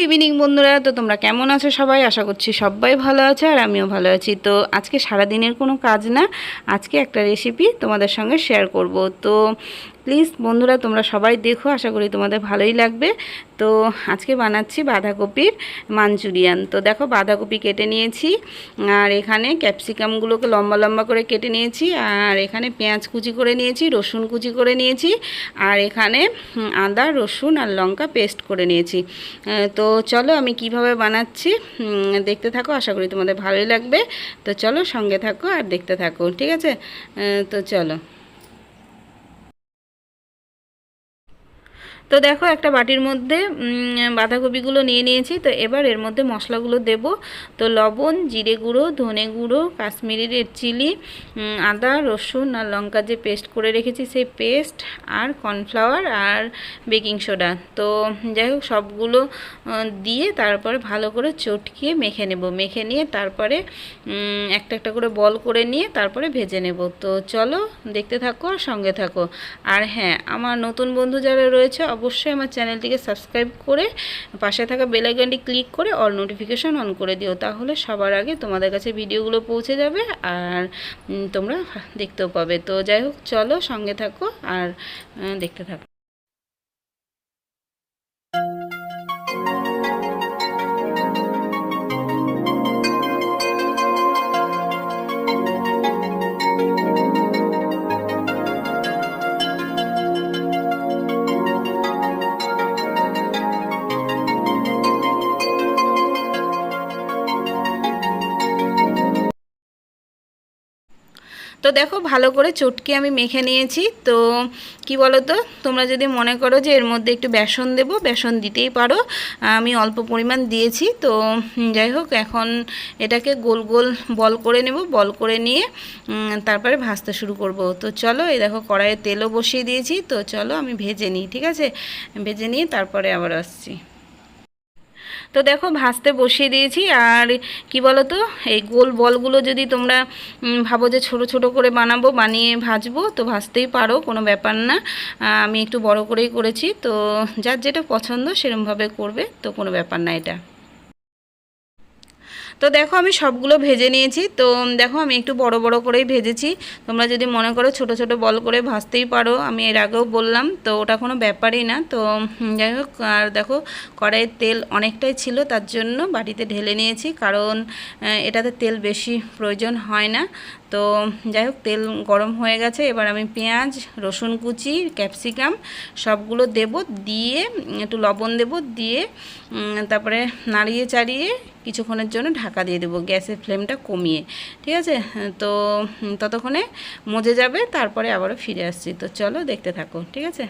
Evening বন্ধুরা। তো তোমরা কেমন আছো সবাই? আশা করছি সবাই ভালো আছো আর আমিও ভালো আছি। তো আজকে সারাদিনের কোনো কাজ না, আজকে একটা রেসিপি তোমাদের সঙ্গে শেয়ার করব। তো প্লিজ বন্ধুরা তোমরা সবাই দেখো, আশা করি তোমাদের ভালোই লাগবে। তো আজকে বানাচ্ছি বাঁধাকপির মাঞ্চুরিয়ান। তো দেখো বাঁধাকপি কেটে নিয়েছি, আর এখানে ক্যাপসিকামগুলোকে লম্বা লম্বা করে কেটে নিয়েছি, আর এখানে পেঁয়াজ কুচি করে নিয়েছি, রসুন কুচি করে নিয়েছি, আর এখানে আদা রসুন আর লঙ্কা পেস্ট করে নিয়েছি। তো চলো আমি কিভাবে বানাচ্ছি দেখতে থাকো, আশা করি তোমাদের ভালোই লাগবে। তো চলো সঙ্গে থাকো আর দেখতে থাকো, ঠিক আছে? তো চলো। তো দেখো একটা বাটির মধ্যে বাঁধাকপিগুলো নিয়ে নিয়েছি। তো এবার এর মধ্যে মশলাগুলো দেব। তো লবণ, জিরে গুঁড়ো, ধনে গুঁড়ো, কাশ্মীরি রেড চিলি, আদা রসুন আর লঙ্কা যে পেস্ট করে রেখেছি সেই পেস্ট, আর কর্নফ্লাওয়ার আর বেকিং সোডা। তো যাই হোক সবগুলো দিয়ে তারপরে ভালো করে চটকিয়ে মেখে নেব। মেখে নিয়ে তারপরে একটা একটা করে বল করে নিয়ে তারপরে ভেজে নেব। তো চলো দেখতে থাকো আর সঙ্গে থাকো। আর হ্যাঁ, আমার নতুন বন্ধু যারা রয়েছে অবশ্যই আমার চ্যানেলটিকে সাবস্ক্রাইব করে পাশে থাকা বেল আইকনটি ক্লিক করে অল নোটিফিকেশন অন করে দিও, তাহলে সবার আগে তোমাদের কাছে ভিডিওগুলো পৌঁছে যাবে আর তোমরা দেখতেও পাবে। তো যাই হোক চলো সঙ্গে থাকো আর দেখতে থাকো। তো দেখো ভালো করে চটকে আমি মেখে নিয়েছি। তো কি বলো তো, তোমরা যদি মনে করো যে এর মধ্যে একটু বেসন দেবো, বেসন দিতেই পারো, আমি অল্প পরিমাণ দিয়েছি। তো যাই হোক এখন এটাকে গোল গোল বল করে নেব। বল করে নিয়ে তারপরে ভাজতে শুরু করব। তো চলো, এই দেখো কড়াইয়ে তেলও বসিয়ে দিয়েছি। তো চলো আমি ভেজে নিই, ঠিক আছে? ভেজে নিয়ে তারপরে আবার আসছি। তো দেখো ভাজতে বসিয়ে দিয়েছি। আর কি বলো তো, এই গোল বলগুলো যদি তোমরা ভাবো যে ছোট ছোট করে বানাবো, বানিয়ে ভাজবো, তো ভাজতেই পারো, কোনো ব্যাপার না। আমি একটু বড় করেই করেছি। তো যার যেটা পছন্দ সেরকমভাবে করবে, তো কোনো ব্যাপার না এটা। তো দেখো আমি সবগুলো ভেজে নিয়েছি। তো দেখো আমি একটু বড় বড় করেই ভেজেছি। তোমরা যদি মনে করো ছোট ছোট বল করে ভাজতেই পারো, আমি এর আগেও বললাম, তো ওটা কোনো ব্যাপারই না। তো যাই হোক, আর দেখো কড়াইয়ের তেল অনেকটাই ছিল, তার জন্য বাটিতে ঢেলে নিয়েছি, কারণ এটাতে তেল বেশি প্রয়োজন হয় না। তো যাই হোক তেল গরম হয়ে গেছে। এবার আমি পেঁয়াজ, রসুন কুচি, ক্যাপসিকাম সবগুলো দেব, দিয়ে একটু লবণ দেব, দিয়ে তারপরে নাড়িয়ে চাড়িয়ে কিছুক্ষণের জন্য ঢাকা দিয়ে দেবো, গ্যাসের ফ্লেমটা কমিয়ে, ঠিক আছে? তো ততক্ষণে মজে যাবে, তারপরে আবারও ফিরে আসছি। তো চলো দেখতে থাকো, ঠিক আছে?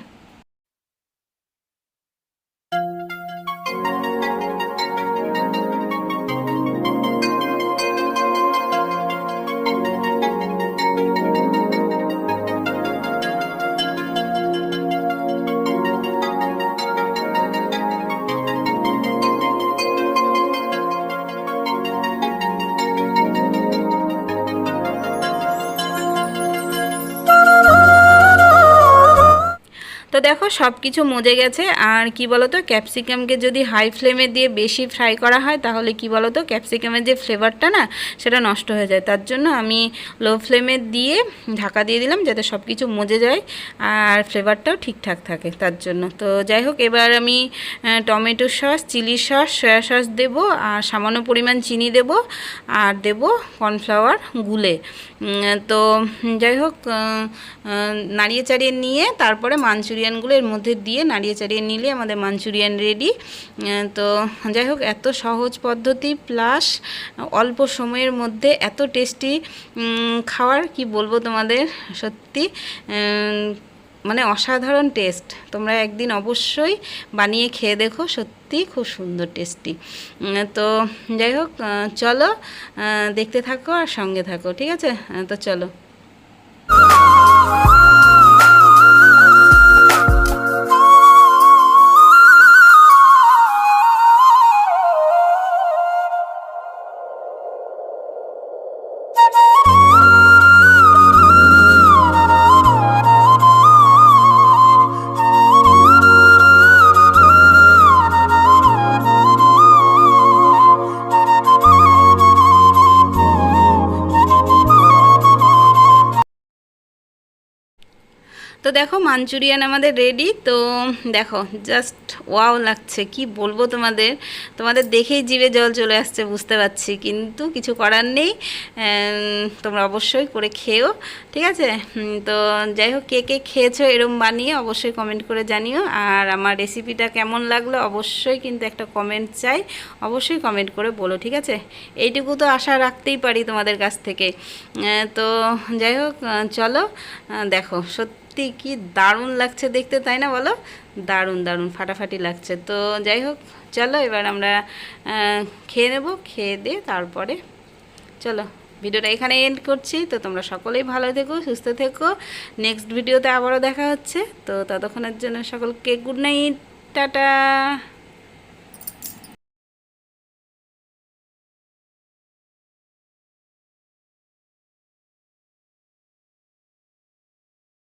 তো দেখো সব কিছু মজে গেছে। আর কি বলো তো, ক্যাপসিকামকে যদি হাই ফ্লেমে দিয়ে বেশি ফ্রাই করা হয়, তাহলে কি বলো তো, ক্যাপসিকামের যে ফ্লেভারটা না, সেটা নষ্ট হয়ে যায়। তার জন্য আমি লো ফ্লেমে দিয়ে ঢাকা দিয়ে দিলাম, যাতে সব কিছু মজে যায় আর ফ্লেভারটাও ঠিকঠাক থাকে, তার জন্য। তো যাই হোক এবার আমি tomato sauce, chilli sauce, soya sauce দেবো, আর সামান্য পরিমাণ চিনি দেব, আর দেব কর্নফ্লাওয়ার গুলে। তো যাই হোক নাড়িয়ে চাড়িয়ে নিয়ে তারপরে মাঞ্চুরিয়ানগুলো এর মধ্যে দিয়ে নাড়িয়ে চাড়িয়ে নিলে আমাদের মাঞ্চুরিয়ান রেডি। তো যাই হোক এত সহজ পদ্ধতি, প্লাস অল্প সময়ের মধ্যে এত টেস্টি খাওয়ার, কি বলবো তোমাদের, সত্যি মানে অসাধারণ টেস্ট। তোমরা একদিন অবশ্যই বানিয়ে খেয়ে দেখো, সত্যি খুব সুন্দর টেস্টি। তো যাই হোক চলো দেখতে থাকো আর সঙ্গে থাকো, ঠিক আছে? তো চলো। তো দেখো মাঞ্চুরিয়ান আমাদের রেডি। তো দেখো জাস্ট ওয়াও লাগছে, কি বলবো তোমাদের, তোমাদের দেখেই জিভে জল চলে আসছে বুঝতে পারছি, কিন্তু কিছু করার নেই। তোমরা অবশ্যই করে খেও, ঠিক আছে? তো যাই হোক, কে কে খেয়েছো এরম বানিয়ে অবশ্যই কমেন্ট করে জানিও। আর আমার রেসিপিটা কেমন লাগলো অবশ্যই কিন্তু একটা কমেন্ট চাই, অবশ্যই কমেন্ট করে বলো, ঠিক আছে? এইটুকু তো আশা রাখতেই পারি তোমাদের কাছ থেকে। তো যাই হোক, চলো দেখো সত্যি কি দারুণ লাগছে দেখতে, তাই না বলো? দারুণ দারুণ ফাটাফাটি লাগছে। তো যাই হোক, চলো এবার আমরা খেয়ে নেব, খেয়ে দিয়ে তারপরে চলো ভিডিওটা এখানে এন্ড করছি। তো তোমরা সকলেই ভালো থেকো, সুস্থ থেকো, নেক্সট ভিডিওতে আবারও দেখা হচ্ছে। তো ততক্ষণের জন্য সকলকে গুড নাইট, টাটা।